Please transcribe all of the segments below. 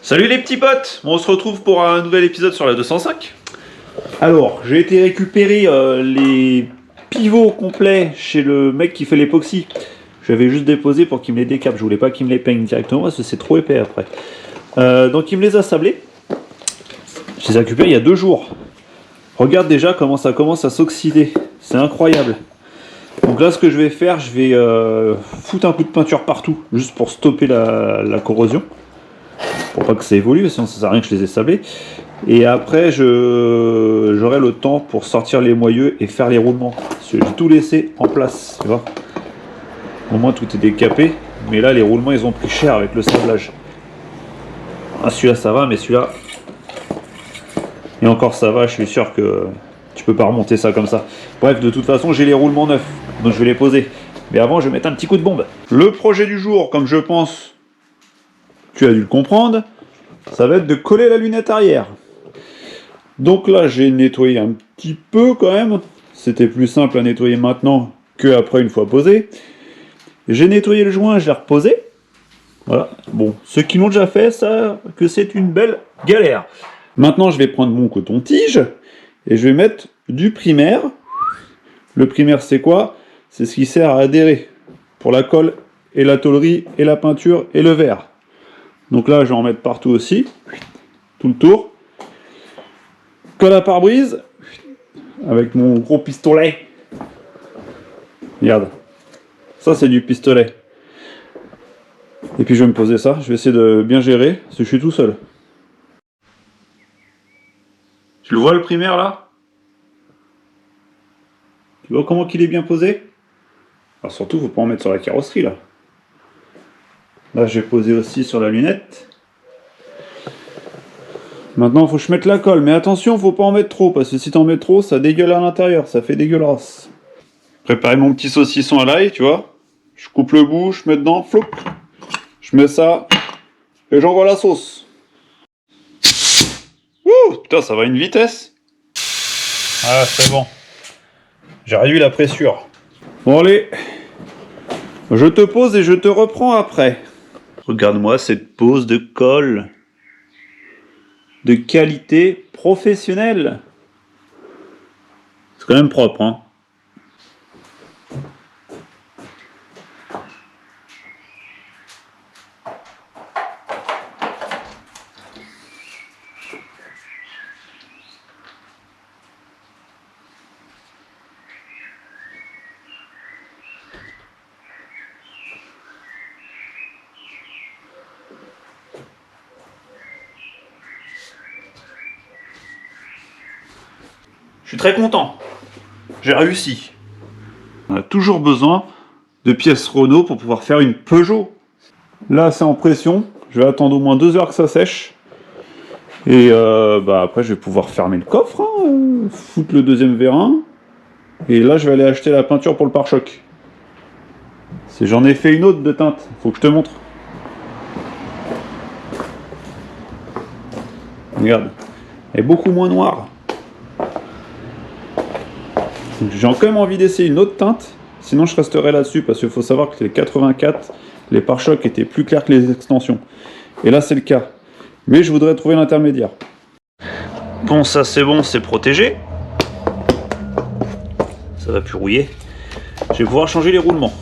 Salut les petits potes, on se retrouve pour un nouvel épisode sur la 205. Alors, j'ai été récupérer les pivots complets chez le mec qui fait l'époxy. J'avais juste déposé pour qu'il me les décape, je voulais pas qu'il me les peigne directement parce que c'est trop épais après. Donc il me les a sablés. Je les ai récupérés il y a 2 jours. Regarde déjà comment ça commence à s'oxyder, c'est incroyable. Donc là ce que je vais faire, je vais foutre un coup de peinture partout, juste pour stopper la corrosion. Pour pas que ça évolue, sinon ça sert à rien que je les ai sablés. Et après j'aurai le temps pour sortir les moyeux et faire les roulements. J'ai tout laissé en place, tu vois. Au moins tout est décapé, mais là les roulements ils ont pris cher avec le sablage. Ah, celui-là ça va, mais celui-là... Et encore ça va, je suis sûr que tu peux pas remonter ça comme ça. Bref, de toute façon j'ai les roulements neufs, donc je vais les poser. Mais avant je vais mettre un petit coup de bombe. Le projet du jour, comme je pense tu as dû le comprendre, ça va être de coller la lunette arrière. Donc là j'ai nettoyé un petit peu quand même. C'était plus simple à nettoyer maintenant qu'après une fois posé. J'ai nettoyé le joint, je l'ai reposé. Voilà. Bon, ceux qui l'ont déjà fait, ça, que c'est une belle galère. Maintenant, je vais prendre mon coton-tige et je vais mettre du primaire. Le primaire, c'est quoi? C'est ce qui sert à adhérer pour la colle et la tôlerie et la peinture et le verre. Donc là, je vais en mettre partout aussi, tout le tour. Colle à pare-brise avec mon gros pistolet. Regarde. Ça, c'est du pistolet. Et puis, je vais me poser ça. Je vais essayer de bien gérer, parce que je suis tout seul. Tu le vois, le primaire, là? Tu vois comment qu'il est bien posé? Alors, surtout, faut pas en mettre sur la carrosserie, là. Là, je vais poser aussi sur la lunette. Maintenant, il faut que je mette la colle. Mais attention, faut pas en mettre trop, parce que si t'en mets trop, ça dégueule à l'intérieur. Ça fait dégueulasse. Préparer mon petit saucisson à l'ail, tu vois. Je coupe le bout, je mets dedans, flop. Je mets ça, et j'envoie la sauce. Ouh, putain, ça va à une vitesse. Ah, c'est bon. J'ai réduit la pression. Bon, allez. Je te pose et je te reprends après. Regarde-moi cette pose de colle. De qualité professionnelle. C'est quand même propre, hein. Je suis très content. J'ai réussi. On a toujours besoin de pièces Renault pour pouvoir faire une Peugeot. Là, c'est en pression. Je vais attendre au moins 2 heures que ça sèche. Et après, je vais pouvoir fermer le coffre, hein, foutre le deuxième vérin. Et là, je vais aller acheter la peinture pour le pare-choc. J'en ai fait une autre de teinte. Faut que je te montre. Regarde. Elle est beaucoup moins noire. J'ai quand même envie d'essayer une autre teinte, sinon je resterai là-dessus, parce qu'il faut savoir que les 84, les pare-chocs étaient plus clairs que les extensions. Et là c'est le cas. Mais je voudrais trouver l'intermédiaire. Bon, ça c'est bon, c'est protégé. Ça va plus rouiller. Je vais pouvoir changer les roulements.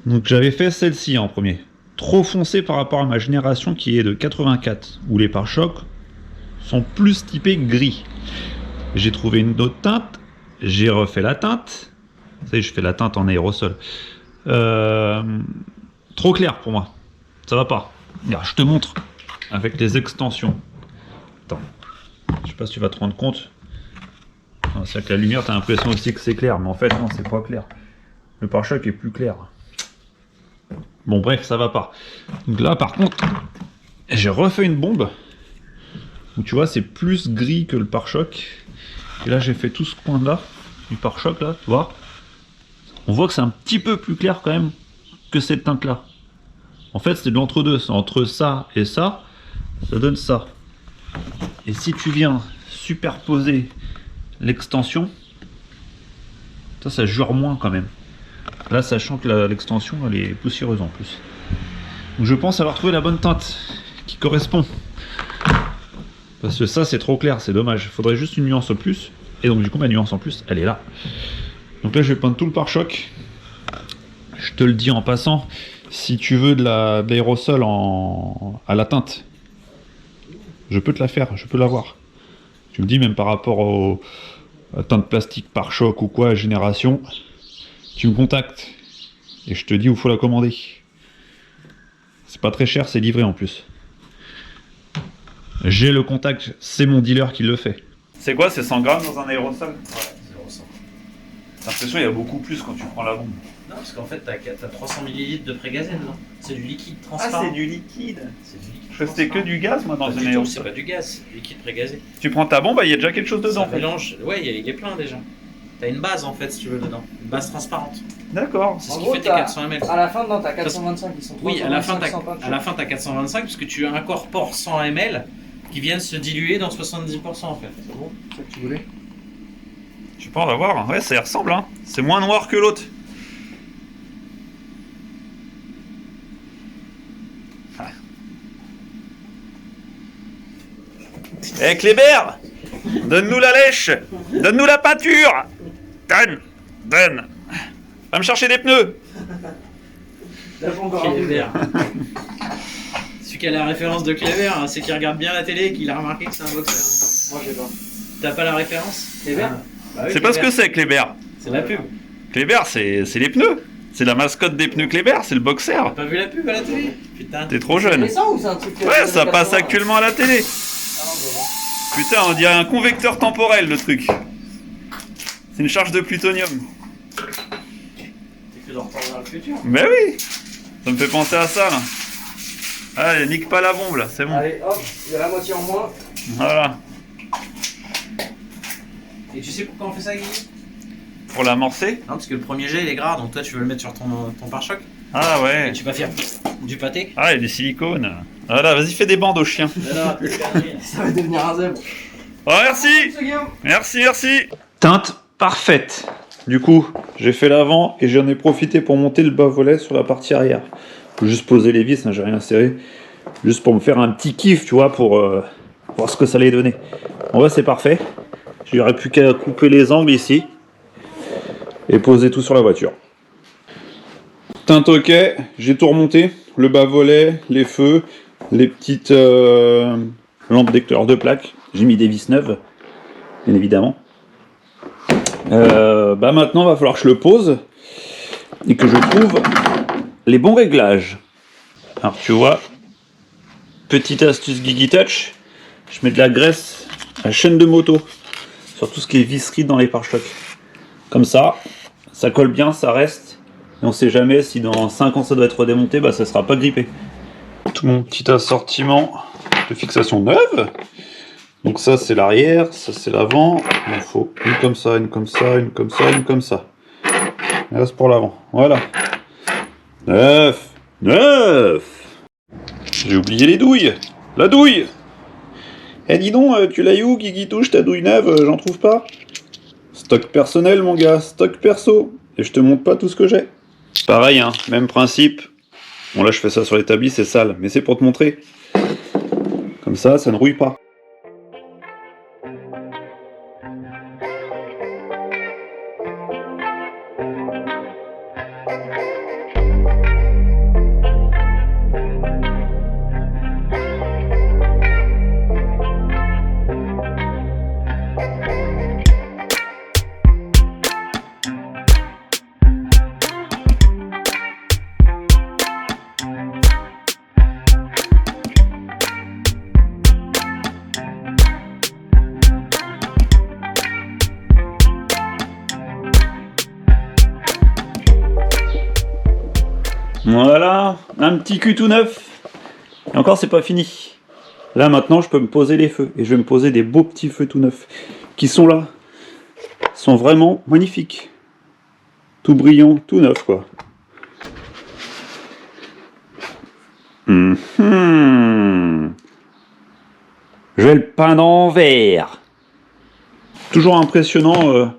Donc j'avais fait celle-ci en premier. Trop foncé par rapport à ma génération qui est de 84, où les pare-chocs sont plus typés gris. J'ai trouvé une autre teinte. J'ai refait la teinte. Vous savez, je fais la teinte en aérosol. Trop clair pour moi. Ça va pas. Regarde, je te montre. Avec les extensions. Attends. Je sais pas si tu vas te rendre compte. C'est avec la lumière, tu as l'impression aussi que c'est clair. Mais en fait, non, c'est pas clair. Le pare-choc est plus clair. Bon, bref, ça va pas. Donc là, par contre, j'ai refait une bombe. Où tu vois, c'est plus gris que le pare-choc. Et là, j'ai fait tout ce coin-là, du pare-choc, là, tu vois. On voit que c'est un petit peu plus clair quand même que cette teinte-là. En fait, c'est de l'entre-deux. C'est entre ça et ça, ça donne ça. Et si tu viens superposer l'extension, ça jure moins quand même. Là, sachant que l'extension, elle est poussiéreuse en plus. Donc, je pense avoir trouvé la bonne teinte qui correspond. Parce que ça, c'est trop clair, c'est dommage. Il faudrait juste une nuance en plus. Et donc, du coup, ma nuance en plus, elle est là. Donc là, je vais peindre tout le pare-choc. Je te le dis en passant, si tu veux de l'aérosol à la teinte, je peux te la faire, je peux l'avoir. Tu me dis, même par rapport à teinte plastique pare-choc ou quoi, génération, tu me contactes. Et je te dis où il faut la commander. C'est pas très cher, c'est livré en plus. J'ai le contact, c'est mon dealer qui le fait. C'est quoi, c'est 100 grammes dans un aérosol? Ouais, 0,100. J'ai l'impression qu'il y a beaucoup plus quand tu prends la bombe. Non, parce qu'en fait, t'as 300 ml de pré-gazé dedans. C'est du liquide Ah, transparent. c'est du liquide. C'est du liquide Je crois que c'était que du gaz, moi, dans Pas un du tout, aérosol. c'est pas du gaz, c'est du liquide pré-gazé. Tu prends ta bombe, il y a déjà quelque chose dedans. Ça mélange. Ouais, il y a plein déjà. T'as une base en fait, si tu veux, dedans. Une base transparente. D'accord. C'est ce En qui gros, fait tes t'as- 400 ml. À la fin, non, t'as 425 qui sont Oui, à la fin, 325 t'as 425 parce que tu incorpores 100 ml qui viennent se diluer dans 70% en fait. C'est bon, c'est ça que tu voulais. Je sais pas, on va voir. Ouais, ça y ressemble, hein. C'est moins noir que l'autre. Eh Kléber, donne-nous la lèche, donne-nous la peinture. Donne. Va me chercher des pneus. Là, faut encore Cléber. Celui qui a la référence de Cléber, hein, c'est qu'il regarde bien la télé et qu'il a remarqué que c'est un boxeur. Moi, j'ai pas. T'as pas la référence Cléber Bah oui, C'est pas ce que Cléber. c'est Kléber. C'est la pub. Kléber, c'est les pneus. C'est la mascotte des pneus Kléber, c'est le T'as boxer. pas vu la pub à la télé? Putain. T'es trop C'est jeune. récent ou c'est un truc Ouais, ça passe actuellement à la télé. Ah, non, bah, Putain, on dirait un convecteur temporel le truc. C'est une charge de plutonium. C'est que d'en reparler dans le futur. Mais oui, ça me fait penser à ça là. Allez, nique pas la bombe là, c'est bon. Allez, hop, il y a la moitié en moins. Voilà, Et tu sais pourquoi on fait ça, Guigui? pour l'amorcer. Non, parce que le premier jet il est gras, donc toi tu veux le mettre sur ton pare-choc. Ah Et ouais. tu vas faire du pâté. Ah, il y a du silicone. Voilà, vas-y, fais des bandes au chien. Non, plus de conneries. Ça va devenir un zèbre. Oh, merci. C'est Guillaume. Merci. Teinte parfaite. Du coup, j'ai fait l'avant et j'en ai profité pour monter le bas-volet sur la partie arrière. Faut juste poser les vis, hein, j'ai rien serré. Juste pour me faire un petit kiff, tu vois, pour voir ce que ça allait donner. En vrai, c'est parfait. J'aurais plus qu'à couper les angles ici et poser tout sur la voiture. Teinte ok, j'ai tout remonté. Le bas-volet, les feux, les petites lampes d'éclaireur de plaque. J'ai mis des vis neuves, bien évidemment. Maintenant, il va falloir que je le pose et que je trouve les bons réglages. Alors, tu vois, petite astuce Guigui Touch, je mets de la graisse à chaîne de moto sur tout ce qui est visserie dans les pare-chocs. Comme ça colle bien, ça reste. Et on sait jamais si dans 5 ans ça doit être démonté, ça sera pas grippé. Tout mon petit assortiment de fixation neuve. Donc ça c'est l'arrière, ça c'est l'avant. Il faut une comme ça, une comme ça, une comme ça, une comme ça. Et là c'est pour l'avant. Voilà. Neuf. J'ai oublié les douilles. La douille. Eh dis donc, tu l'as où, Guigui Touche, ta douille neuve, j'en trouve pas. Stock personnel mon gars, stock perso. Et je te montre pas tout ce que j'ai. Pareil, hein, même principe. Bon là je fais ça sur l'établi, c'est sale, mais c'est pour te montrer. Comme ça ne rouille pas. Voilà, un petit cul tout neuf. Et encore, c'est pas fini. Là, maintenant, je peux me poser les feux. Et je vais me poser des beaux petits feux tout neufs. Qui sont là. Ils sont vraiment magnifiques. Tout brillant, tout neuf, quoi. Je vais le peindre en vert. Toujours impressionnant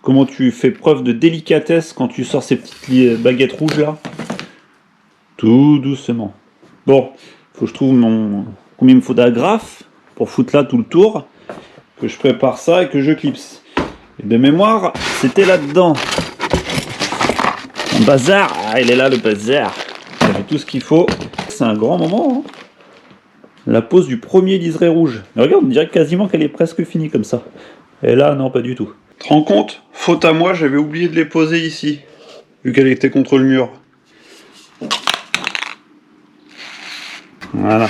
comment tu fais preuve de délicatesse quand tu sors ces petites baguettes rouges là. Tout doucement. Bon, Faut que je trouve combien il me faut d'agrafes pour foutre là tout le tour. Que je prépare ça et que je clipse. Et de mémoire, c'était là-dedans. Un bazar. Ah, il est là le bazar. J'avais tout ce qu'il faut. C'est un grand moment. Hein. La pose du premier liseré rouge. Mais regarde, on dirait quasiment qu'elle est presque finie comme ça. Et là, non, pas du tout. Tu te rends compte? Faute à moi, j'avais oublié de les poser ici. Vu qu'elle était contre le mur. Voilà.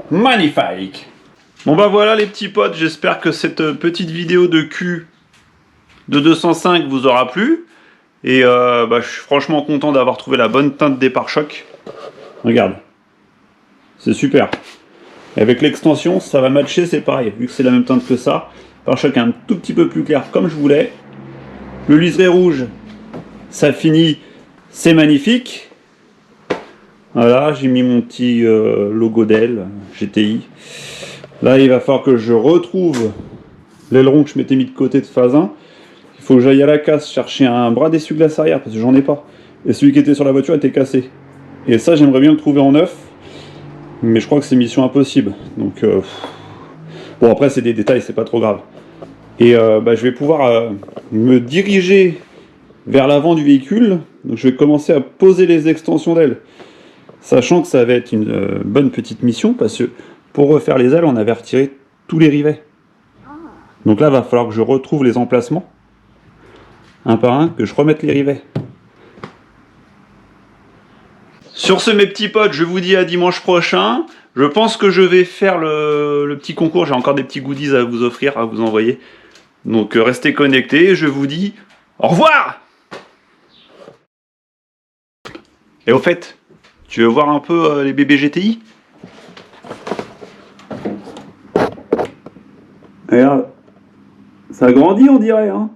Magnifique. Bon bah voilà les petits potes, j'espère que cette petite vidéo de cul de 205 vous aura plu. Et je suis franchement content d'avoir trouvé la bonne teinte des pare-chocs. Regarde. C'est super. Et avec l'extension, ça va matcher, c'est pareil. Vu que c'est la même teinte que ça. Pare-choc un tout petit peu plus clair comme je voulais. Le liseré rouge, ça finit, c'est magnifique. Voilà, j'ai mis mon petit logo d'L, GTI. Là, il va falloir que je retrouve l'aileron que je m'étais mis de côté de phase 1. Il faut que j'aille à la casse chercher un bras d'essuie-glace arrière parce que j'en ai pas. Et celui qui était sur la voiture était cassé. Et ça, j'aimerais bien le trouver en neuf. Mais je crois que c'est mission impossible. Donc, bon, après, c'est des détails, c'est pas trop grave. Et je vais pouvoir me diriger vers l'avant du véhicule. Donc, je vais commencer à poser les extensions d'ailes. Sachant que ça va être une bonne petite mission parce que pour refaire les ailes, on avait retiré tous les rivets. Donc là, il va falloir que je retrouve les emplacements, un par un, que je remette les rivets. Sur ce mes petits potes, je vous dis à dimanche prochain. Je pense que je vais faire le petit concours. J'ai encore des petits goodies à vous offrir, à vous envoyer. Donc restez connectés. Je vous dis au revoir. Et au fait, tu veux voir un peu les bébés GTI? Regarde, ça grandit on dirait, hein.